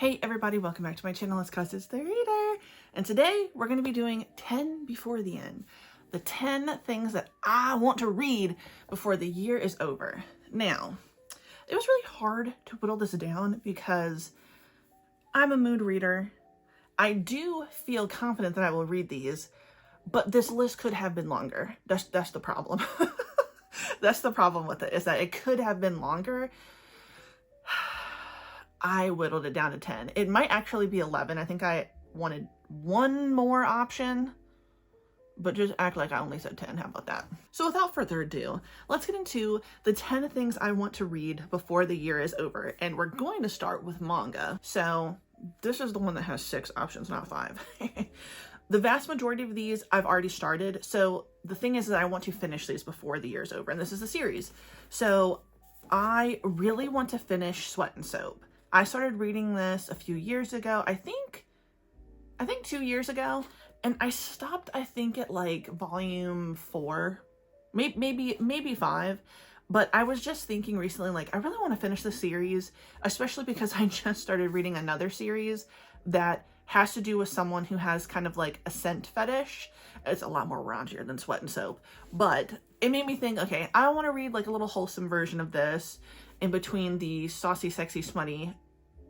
Hey everybody, welcome back to my channel. It's Constance the Reader. And today we're going to be doing 10 before the end. The 10 things that I want to read before the year is over. Now, it was really hard to whittle this down because I'm a mood reader. I do feel confident that I will read these, but this list could have been longer. That's the problem. That's the problem with it, is that it could have been longer. I whittled it down to 10. It might actually be 11. I think I wanted one more option, but just act like I only said 10. How about that? So without further ado, let's get into the 10 things I want to read before the year is over. And we're going to start with manga. So this is the one that has 6 options, not 5. The vast majority of these I've already started. So the thing is that I want to finish these before the year's over. And this is a series. So I really want to finish Sweat and Soap. I started reading this a few years ago. I think 2 years ago, and I stopped, I think, at like volume 4, maybe 5. But I was just thinking recently, like, I really want to finish the series, especially because I just started reading another series that has to do with someone who has kind of like a scent fetish. It's a lot more raunchier than Sweat and Soap, but it made me think, okay, I want to read like a little wholesome version of this in between the saucy, sexy, smutty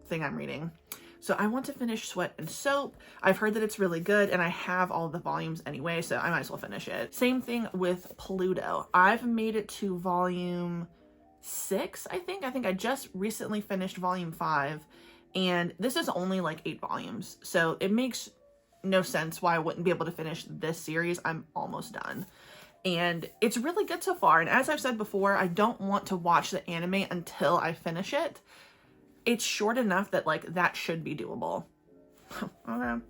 thing I'm reading. So I want to finish Sweat and Soap. I've heard that it's really good, and I have all the volumes anyway, so I might as well finish it. Same thing with Pluto. I've made it to volume 6, I think. I think I just recently finished volume 5, and this is only like 8 volumes. So it makes no sense why I wouldn't be able to finish this series. I'm almost done. And it's really good so far. And as I've said before, I don't want to watch the anime until I finish it. It's short enough that like that should be doable. Okay.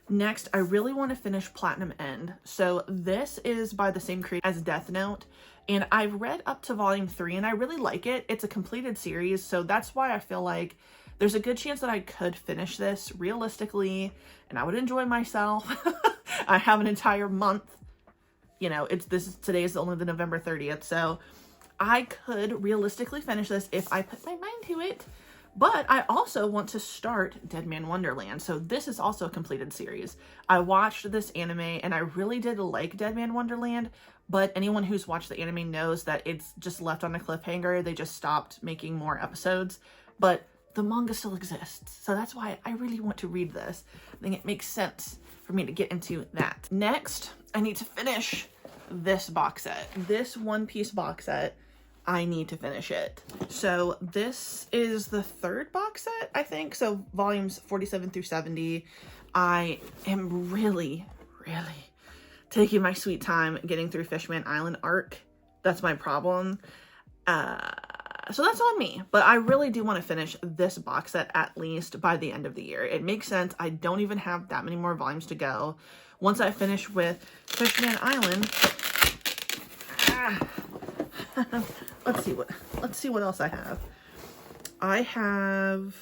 Next, I really want to finish Platinum End. So this is by the same creator as Death Note. And I've read up to volume 3 and I really like it. It's a completed series. So that's why I feel like there's a good chance that I could finish this realistically and I would enjoy myself. I have an entire month. You know, today is only the November 30th, so I could realistically finish this if I put my mind to it. But I also want to start Dead Man Wonderland, so this is also a completed series. I watched this anime and I really did like Dead Man Wonderland, but anyone who's watched the anime knows that it's just left on a cliffhanger. They just stopped making more episodes, but the manga still exists, so that's why I really want to read this. I think it makes sense for me to get into that. Next, I need to finish this box set. This One Piece box set, I need to finish it. So this is the 3rd box set, I think. So volumes 47 through 70. I am really taking my sweet time getting through Fishman Island arc. That's my problem. So that's on me, but I really do want to finish this box set at least by the end of the year. It makes sense. I don't even have that many more volumes to go. Once I finish with Fishman Island, let's see what else I have. I have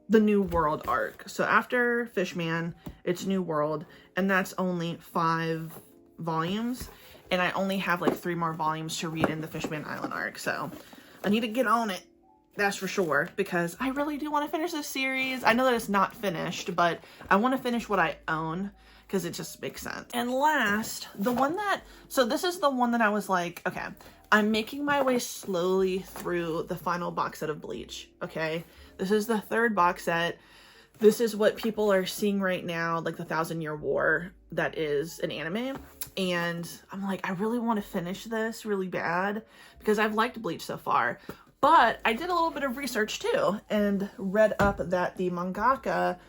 the New World arc. So after Fishman, it's New World, and that's only 5 volumes, and I only have like 3 more volumes to read in the Fishman Island arc. So I need to get on it, that's for sure, because I really do want to finish this series. I know that it's not finished, but I want to finish what I own because it just makes sense. And last, so this is the one that I was like, okay, I'm making my way slowly through the final box set of Bleach, okay? This is the 3rd box set. This is what people are seeing right now, like the 1,000-Year War that is an anime. And I'm like, I really want to finish this really bad because I've liked Bleach so far. But I did a little bit of research too and read up that the mangaka,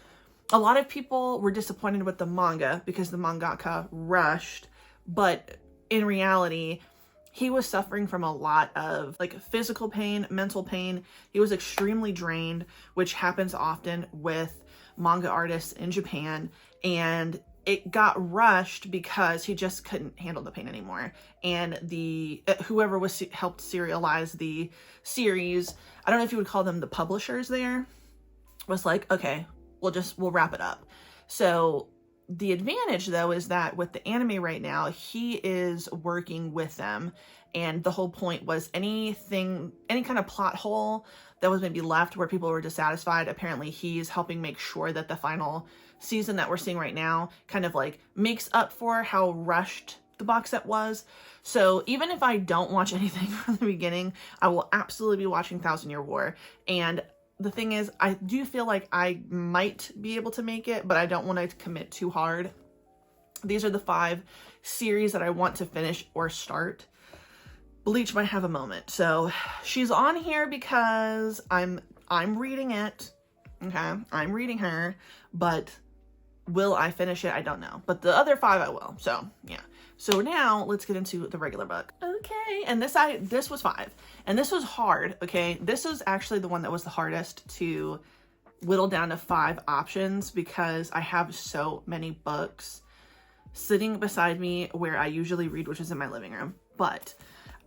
a lot of people were disappointed with the manga because the mangaka rushed. But in reality, he was suffering from a lot of like physical pain, mental pain. He was extremely drained, which happens often with manga artists in Japan. And it got rushed because he just couldn't handle the pain anymore. And whoever helped serialize the series, I don't know if you would call them the publishers there, was like, okay, we'll wrap it up. So the advantage though is that with the anime right now, he is working with them And the whole point was any kind of plot hole that was maybe left where people were dissatisfied, apparently he's helping make sure that the final season that we're seeing right now kind of like makes up for how rushed the box set was. So even if I don't watch anything from the beginning, I will absolutely be watching Thousand Year War. And the thing is, I do feel like I might be able to make it, but I don't want to commit too hard. These are the 5 series that I want to finish or start. Bleach might have a moment. So she's on here because I'm reading it. Okay, I'm reading her, but will I finish it? I don't know. But the other 5 I will. So yeah. So now let's get into the regular book. Okay, and this was 5, and this was hard. Okay, this was actually the one that was the hardest to whittle down to 5 options because I have so many books sitting beside me where I usually read, which is in my living room. But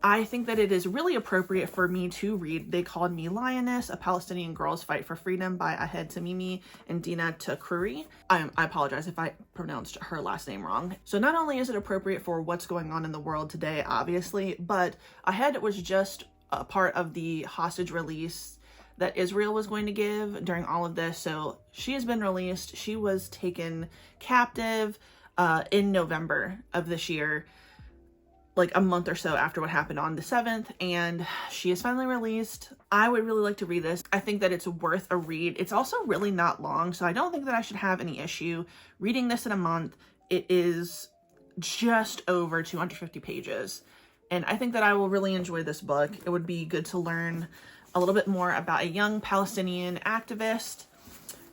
I think that it is really appropriate for me to read They Called Me Lioness, A Palestinian Girl's Fight for Freedom by Ahed Tamimi and Dina Takruri. I apologize if I pronounced her last name wrong. So not only is it appropriate for what's going on in the world today, obviously, but Ahed was just a part of the hostage release that Israel was going to give during all of this. So she has been released. She was taken captive in November of this year, like a month or so after what happened on the 7th, and she is finally released. I would really like to read this. I think that it's worth a read. It's also really not long, so I don't think that I should have any issue reading this in a month. It is just over 250 pages, and I think that I will really enjoy this book. It would be good to learn a little bit more about a young Palestinian activist.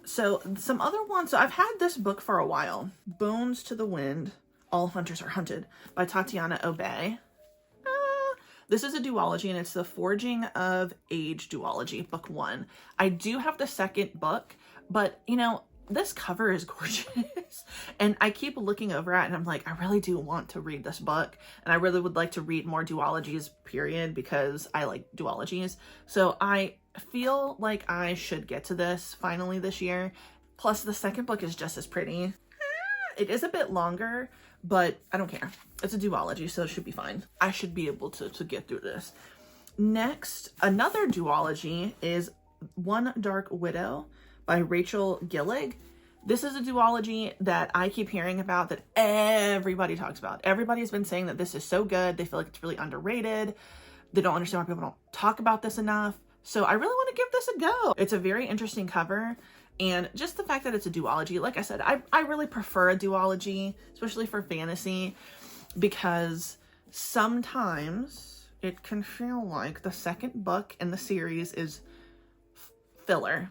So some other ones. So I've had this book for a while. Bones to the Wind, All Hunters Are Hunted by Tatiana Obey. This is a duology, and it's the Forging of Age duology, book 1. I do have the second book, but you know, this cover is gorgeous. And I keep looking over at it and I'm like, I really do want to read this book. And I really would like to read more duologies, period, because I like duologies. So I feel like I should get to this finally this year. Plus the second book is just as pretty. It is a bit longer, but I don't care. It's a duology, so it should be fine. I should be able to get through this. Next, another duology is One Dark Widow by Rachel Gillig. This is a duology that I keep hearing about, that everybody talks about. Everybody's been saying that this is so good. They feel like it's really underrated. They don't understand why people don't talk about this enough. So I really want to give this a go. It's a very interesting cover. And just the fact that it's a duology, like I said, I really prefer a duology, especially for fantasy, because sometimes it can feel like the second book in the series is filler.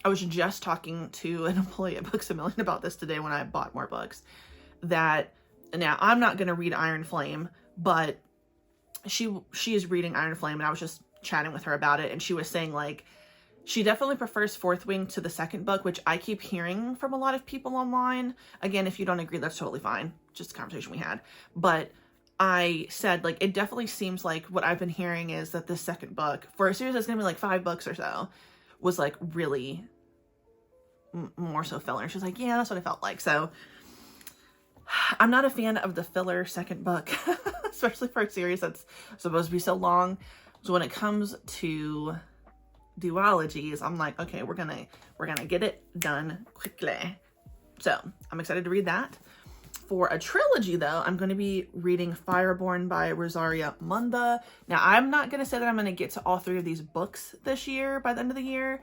I was just talking to an employee at Books A Million about this today when I bought more books, that now I'm not going to read Iron Flame, but she is reading Iron Flame, and I was just chatting with her about it, and she was saying like she definitely prefers Fourth Wing to the second book, which I keep hearing from a lot of people online. Again, if you don't agree, that's totally fine. Just a conversation we had. But I said, like, it definitely seems like what I've been hearing is that the second book, for a series that's going to be like 5 books or so, was like really more so filler. She's like, yeah, that's what I felt like. So I'm not a fan of the filler second book, especially for a series that's supposed to be so long. So when it comes to duologies, I'm like, okay, we're gonna get it done quickly. So I'm excited to read that. For a trilogy though, I'm going to be reading Fireborn by Rosaria Munda. Now I'm not going to say that I'm going to get to all 3 of these books this year by the end of the year.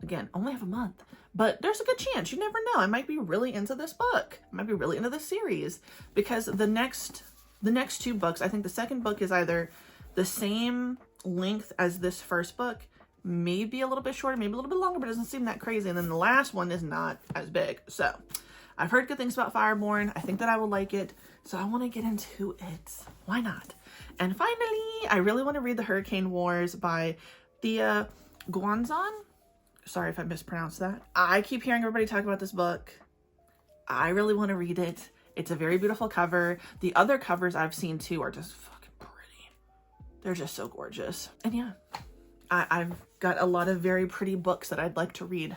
Again, only have a month, but there's a good chance. You never know. I might be really into this book. I might be really into this series, because the next 2 books, I think the second book is either the same length as this first book, maybe a little bit shorter, maybe a little bit longer, but it doesn't seem that crazy. And then the last one is not as big. So I've heard good things about Fireborn. I think that I will like it. So I want to get into it. Why not? And finally, I really want to read The Hurricane Wars by Thea Guanzon. Sorry if I mispronounced that. I keep hearing everybody talk about this book. I really want to read it. It's a very beautiful cover. The other covers I've seen too are just fucking pretty. They're just so gorgeous. And yeah, I've got a lot of very pretty books that I'd like to read.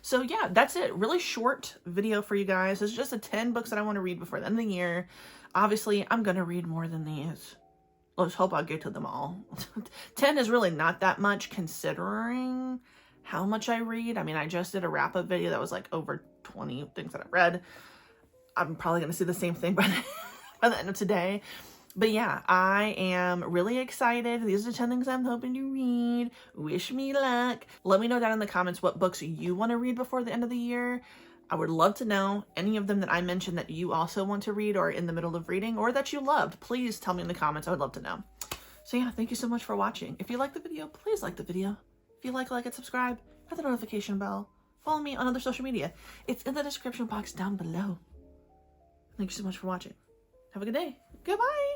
So yeah, that's it. Really short video for you guys. It's just the 10 books that I want to read before the end of the year. Obviously, I'm going to read more than these. let's hope I'll get to them all. 10 is really not that much considering how much I read. I mean, I just did a wrap-up video that was like over 20 things that I read. I'm probably going to see the same thing by the end of today. But yeah, I am really excited. These are the 10 things I'm hoping to read. Wish me luck. Let me know down in the comments what books you want to read before the end of the year. I would love to know any of them that I mentioned that you also want to read or in the middle of reading or that you loved. Please tell me in the comments. I would love to know. So yeah, thank you so much for watching. If you like the video, please like the video. If you like it, subscribe, hit the notification bell. Follow me on other social media. It's in the description box down below. Thank you so much for watching. Have a good day. Goodbye.